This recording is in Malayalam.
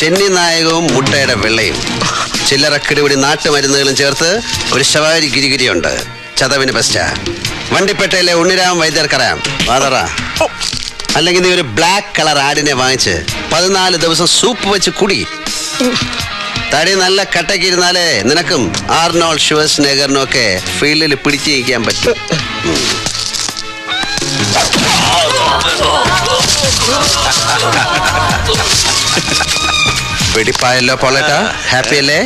ചെന്നി നായകവും മുട്ടയുടെ വെള്ളയും ചില്ലറക്കിടിപിടി നാട്ടുമരുന്നുകളും ചേർത്ത് ഒരു ശവാരി ഗിരിഗിരിയുണ്ട്. ചതവിന് ബെസ്റ്റാ. വണ്ടിപ്പേട്ടയിലെ ഉണ്ണിരാം വൈദ്യർക്കറിയാം. വാതറ. അല്ലെങ്കിൽ നീ ഒരു ബ്ലാക്ക് കളർ ആടിനെ വാങ്ങിച്ച് 14 ദിവസം സൂപ്പ് വെച്ച് കുടി. തടി നല്ല കട്ടക്കിരുന്നാലേ നിനക്കും ആർണോൾഡ് ഷ്വാസ്നെഗറിനും ഒക്കെ ഫീൽഡിൽ പിടിച്ചു നിൽക്കാൻ പറ്റും. വെടിപ്പായല്ലോ പോളേട്ടാ, ഹാപ്പി അല്ലേ?